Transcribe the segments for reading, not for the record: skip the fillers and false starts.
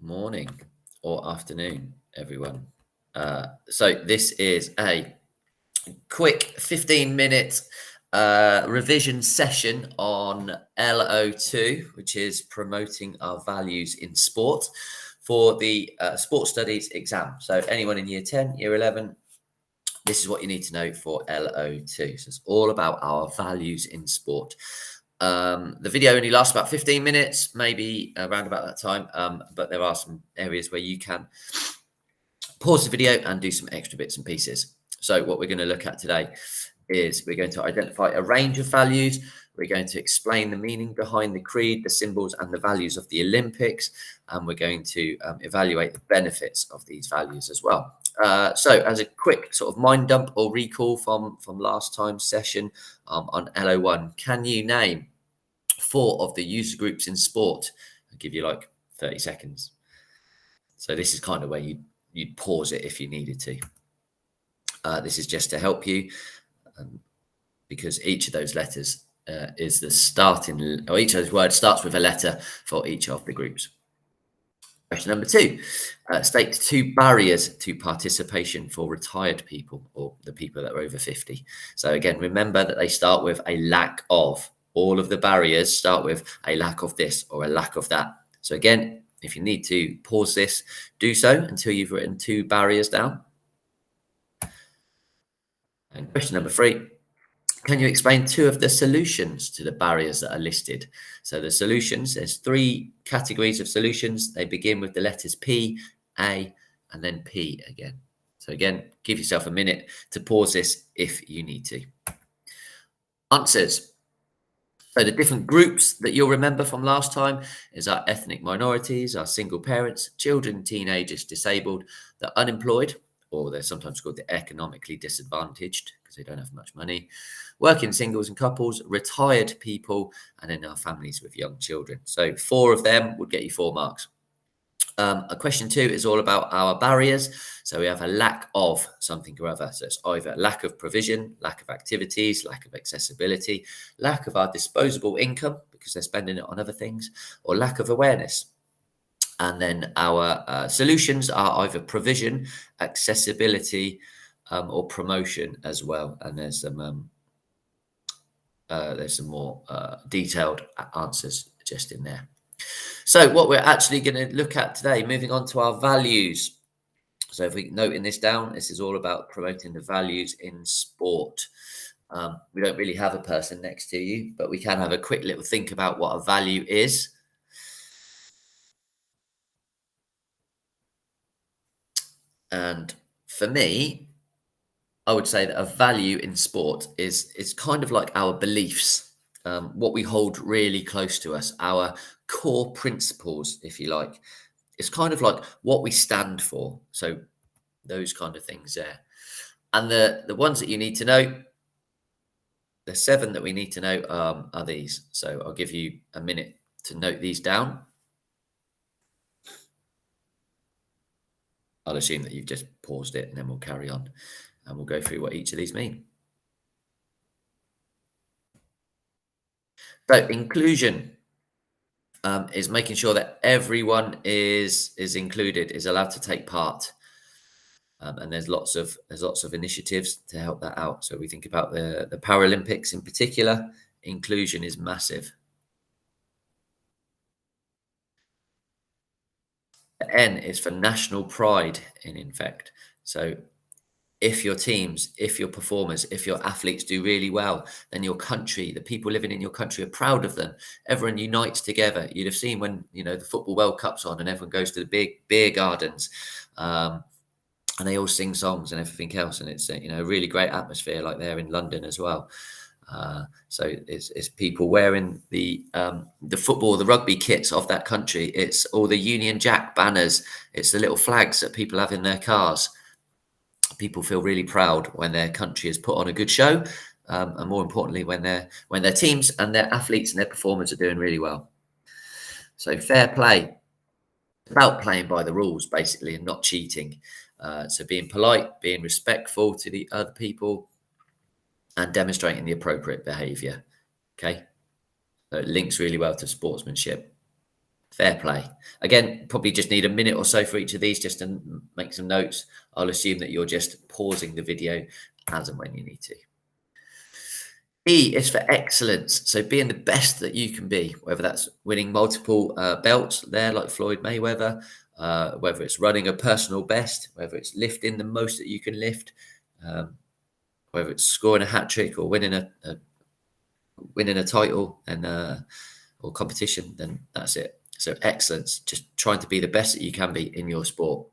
morning or afternoon, everyone. So this is a quick 15-minute revision session on LO2, which is promoting our values in sport for the sport studies exam. So anyone in year 10, year 11, this is what you need to know for LO2. So it's all about our values in sport. The video only lasts about 15 minutes, maybe around about that time. But there are some areas where you can pause the video and do some extra bits and pieces. So what we're going to look at today is we're going to identify a range of values. We're going to explain the meaning behind the creed, the symbols, and the values of the Olympics. And we're going to evaluate the benefits of these values as well. So as a quick sort of mind dump or recall from last time's session on LO1, can you name 4 of the user groups in sport? I'll give you like 30 seconds. So this is kind of where you'd pause it if you needed to. This is just to help you because each of those letters is the starting, or each of those words starts with a letter for each of the groups. Question number 2, state 2 barriers to participation for retired people or the people that are over 50. So again, remember that they start with a lack of. All of the barriers start with a lack of this or a lack of that. So again, if you need to pause this, do so until you've written 2 barriers down. And question number 3, can you explain 2 of the solutions to the barriers that are listed? So the solutions, there's 3 categories of solutions. They begin with the letters P, A, and then P again. So again, give yourself a minute to pause this if you need to. Answers. So the different groups that you'll remember from last time is our ethnic minorities, our single parents, children, teenagers, disabled, the unemployed, or they're sometimes called the economically disadvantaged because they don't have much money, working singles and couples, retired people, and then our families with young children. So 4 of them would get you 4 marks. Question 2 is all about our barriers. So we have a lack of something or other. So it's either lack of provision, lack of activities, lack of accessibility, lack of our disposable income because they're spending it on other things, or lack of awareness. And then our solutions are either provision, accessibility, or promotion as well. And there's some more detailed answers just in there. So what we're actually going to look at today, moving on to our values. So if we noting this down, this is all about promoting the values in sport. We don't really have a person next to you, but we can have a quick little think about what a value is. And for me, I would say that a value in sport is kind of like our beliefs, what we hold really close to us, our core principles, if you like. It's kind of like what we stand for. So those kind of things there. And the ones that you need to know, the 7 that we need to know are these. So I'll give you a minute to note these down. I'll assume that you've just paused it and then we'll carry on and we'll go through what each of these mean. So inclusion is making sure that everyone is included, is allowed to take part. And there's lots of initiatives to help that out. So we think about the Paralympics in particular, inclusion is massive. The N is for national pride in fact. So if your teams, if your performers, if your athletes do really well, then your country, the people living in your country are proud of them. Everyone unites together. You'd have seen when, the Football World Cup's on and everyone goes to the big beer gardens and they all sing songs and everything else. And it's, a really great atmosphere like there in London as well. So it's people wearing the football, the rugby kits of that country. It's all the Union Jack banners. It's the little flags that people have in their cars. People feel really proud when their country has put on a good show, and more importantly, when their teams and their athletes and their performers are doing really well. So fair play, about playing by the rules basically and not cheating. So being polite, being respectful to the other people, and demonstrating the appropriate behaviour. Okay, so it links really well to sportsmanship. Fair play. Again, probably just need a minute or so for each of these just to make some notes. I'll assume that you're just pausing the video as and when you need to. E is for excellence. So being the best that you can be, whether that's winning multiple belts there, like Floyd Mayweather, whether it's running a personal best, whether it's lifting the most that you can lift, um, whether it's scoring a hat trick or winning a title and or competition, then that's it. So excellence, just trying to be the best that you can be in your sport.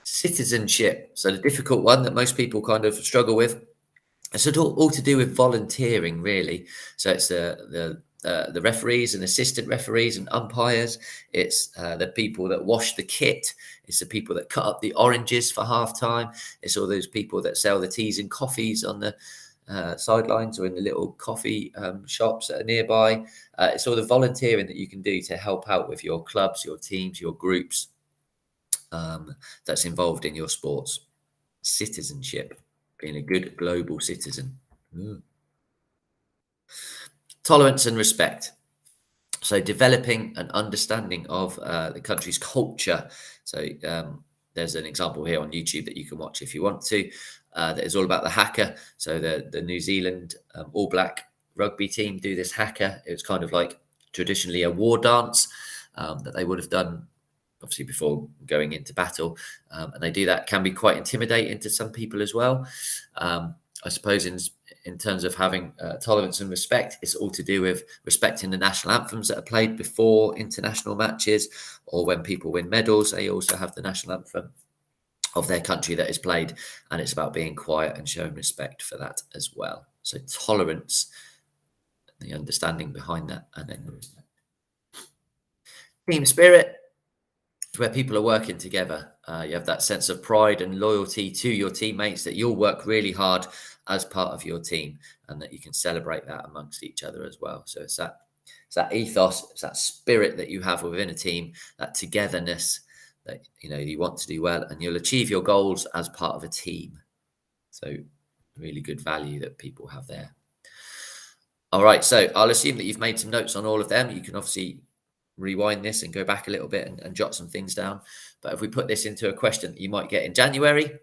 Citizenship. So the difficult one that most people kind of struggle with. It's all to do with volunteering, really. So it's the referees and assistant referees and umpires. It's the people that wash the kit. It's the people that cut up the oranges for halftime. It's all those people that sell the teas and coffees on the sidelines or in the little coffee shops that are nearby. It's all the volunteering that you can do to help out with your clubs, your teams, your groups that's involved in your sports. Citizenship, being a good global citizen. Tolerance and respect. So developing an understanding of the country's culture. So there's an example here on YouTube that you can watch if you want to. That is all about the haka. So the New Zealand All Black rugby team do this haka. It's kind of like traditionally a war dance that they would have done obviously before going into battle, and they do that. Can be quite intimidating to some people as well. I suppose in terms of having tolerance and respect, it's all to do with respecting the national anthems that are played before international matches, or when people win medals, they also have the national anthem of their country that is played, and it's about being quiet and showing respect for that as well. So tolerance, the understanding behind that, and then team spirit, where people are working together. You have that sense of pride and loyalty to your teammates, that you'll work really hard as part of your team, and that you can celebrate that amongst each other as well. So it's that ethos, it's that spirit that you have within a team, that togetherness that you want to do well, and you'll achieve your goals as part of a team. So really good value that people have there. All right, so I'll assume that you've made some notes on all of them. You can obviously rewind this and go back a little bit and jot some things down. But if we put this into a question that you might get in January,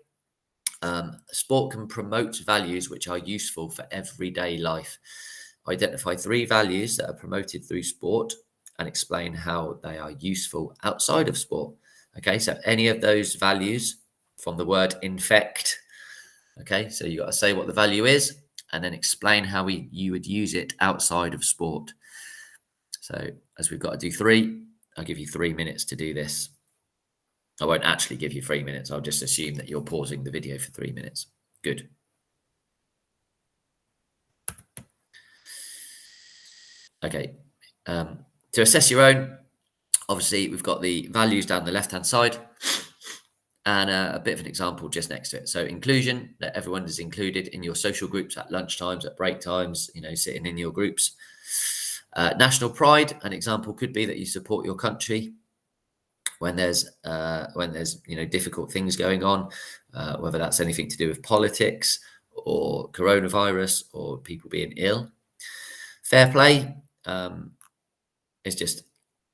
sport can promote values which are useful for everyday life. Identify 3 values that are promoted through sport and explain how they are useful outside of sport. Okay, so any of those values from the word infect. Okay, so you got to say what the value is and then explain how you would use it outside of sport. So as we've got to do 3, I'll give you 3 minutes to do this. I won't actually give you 3 minutes. I'll just assume that you're pausing the video for 3 minutes. Good. Okay. To assess your own, obviously, we've got the values down the left-hand side and a bit of an example just next to it. So inclusion, that everyone is included in your social groups at lunch times, at break times, sitting in your groups. National pride, an example could be that you support your country when there's difficult things going on, whether that's anything to do with politics or coronavirus or people being ill. Fair play is just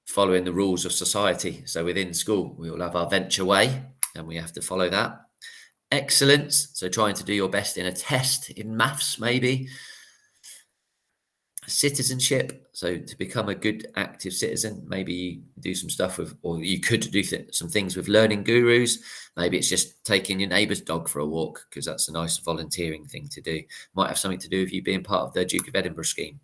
following the rules of society. So within school, we all have our venture way and we have to follow that. Excellence, so trying to do your best in a test in maths, maybe. Citizenship, so to become a good active citizen, maybe you do some stuff with, or you could do some things with learning gurus. Maybe it's just taking your neighbour's dog for a walk, because that's a nice volunteering thing to do. Might have something to do with you being part of the Duke of Edinburgh scheme.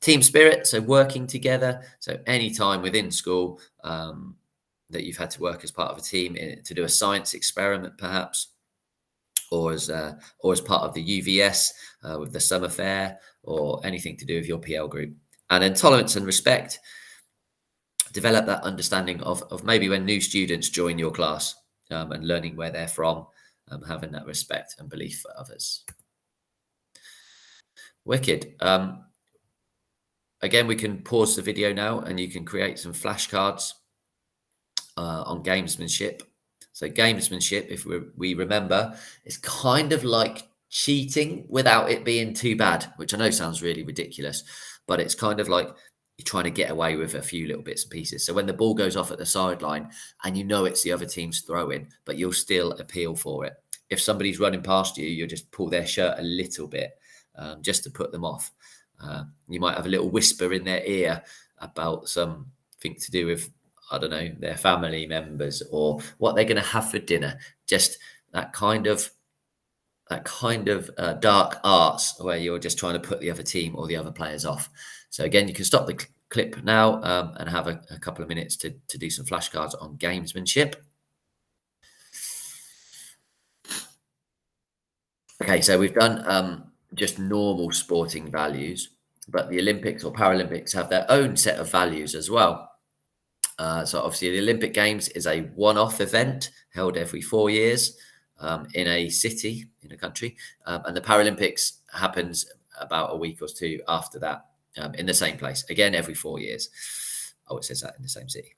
Team spirit, so working together. So any time within school that you've had to work as part of a team to do a science experiment, perhaps, or as part of the UVS with the summer fair, or anything to do with your PL group. And then tolerance and respect, develop that understanding of maybe when new students join your class and learning where they're from, having that respect and belief for others. Wicked. Again, we can pause the video now and you can create some flashcards on gamesmanship. So gamesmanship, if we remember, is kind of like cheating without it being too bad, which I know sounds really ridiculous, but it's kind of like you're trying to get away with a few little bits and pieces. So when the ball goes off at the sideline and you know it's the other team's throwing, but you'll still appeal for it. If somebody's running past you, you'll just pull their shirt a little bit just to put them off. You might have a little whisper in their ear about something to do with, I don't know, their family members or what they're going to have for dinner. Just that kind of dark arts where you're just trying to put the other team or the other players off. So again, you can stop the clip now and have a couple of minutes to do some flashcards on gamesmanship. Okay, so we've done just normal sporting values, but the Olympics or Paralympics have their own set of values as well. So obviously, the Olympic Games is a one-off event held every 4 years in a city, in a country, and the Paralympics happens about a week or two after that in the same place, again every 4 years. Oh, it says that in the same city.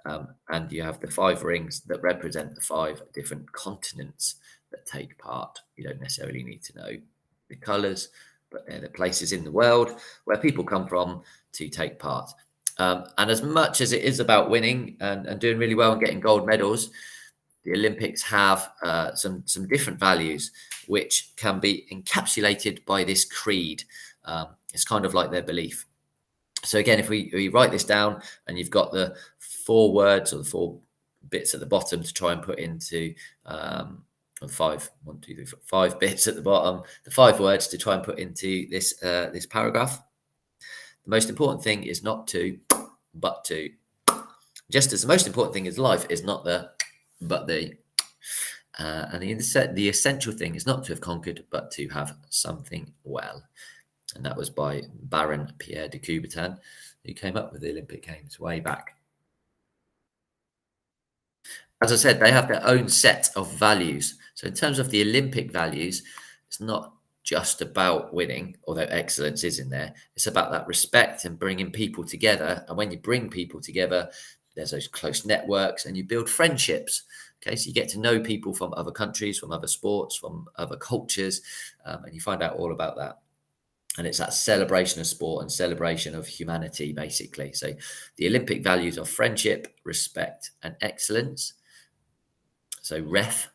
And you have the 5 rings that represent the 5 different continents that take part. You don't necessarily need to know the colours, but they're the places in the world where people come from to take part. And as much as it is about winning and doing really well and getting gold medals, the Olympics have some different values which can be encapsulated by this creed. It's kind of like their belief. So again, if we write this down and you've got the 4 words or the 4 bits at the bottom to try and put into five, 1, 2, 3, 4, 5 bits at the bottom, the 5 words to try and put into this paragraph. The most important thing is not to, but to. Just as the most important thing is life is not the, but the. And the essential thing is not to have conquered, but to have something well. And that was by Baron Pierre de Coubertin, who came up with the Olympic Games way back. As I said, they have their own set of values. So in terms of the Olympic values, it's not just about winning, although excellence is in there. It's about that respect and bringing people together. And when you bring people together, there's those close networks and you build friendships. Okay, so you get to know people from other countries, from other sports, from other cultures, and you find out all about that. And it's that celebration of sport and celebration of humanity, basically. So the Olympic values are friendship, respect, and excellence. So ref.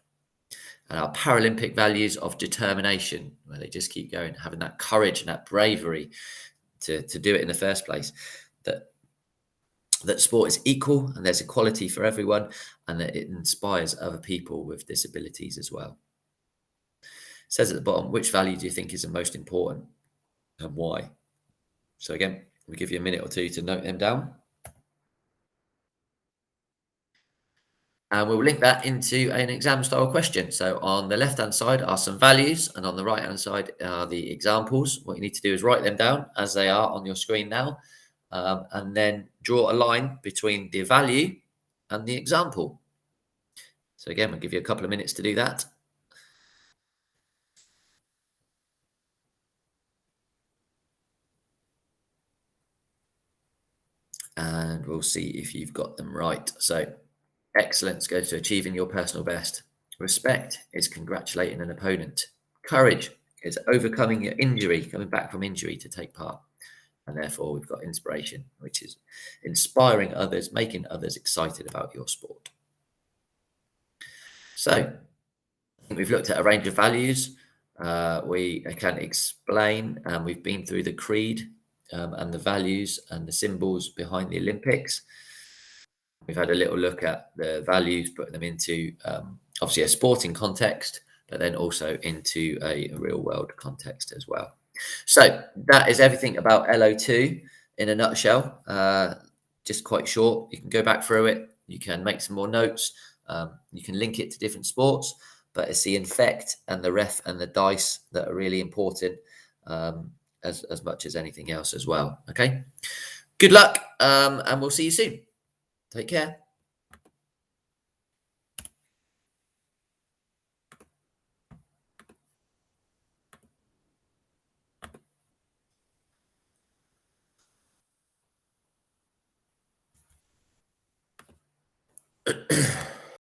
And our Paralympic values of determination, where they just keep going, having that courage and that bravery to do it in the first place. That sport is equal and there's equality for everyone, and that it inspires other people with disabilities as well. It says at the bottom, which value do you think is the most important and why? So again, we'll give you a minute or two to note them down. And we'll link that into an exam style question. So on the left-hand side are some values, and on the right-hand side are the examples. What you need to do is write them down as they are on your screen now, and then draw a line between the value and the example. So again, we'll give you a couple of minutes to do that. And we'll see if you've got them right. So excellence goes to achieving your personal best. Respect is congratulating an opponent. Courage is overcoming your injury, coming back from injury to take part. And therefore, we've got inspiration, which is inspiring others, making others excited about your sport. So, I think we've looked at a range of values. We can explain, and we've been through the creed and the values and the symbols behind the Olympics. We've had a little look at the values, putting them into obviously a sporting context, but then also into a real world context as well. So that is everything about LO2 in a nutshell. Just quite short. You can go back through it. You can make some more notes. You can link it to different sports, but it's the infect and the ref and the dice that are really important as much as anything else as well. Okay. Good luck, and we'll see you soon. Take care.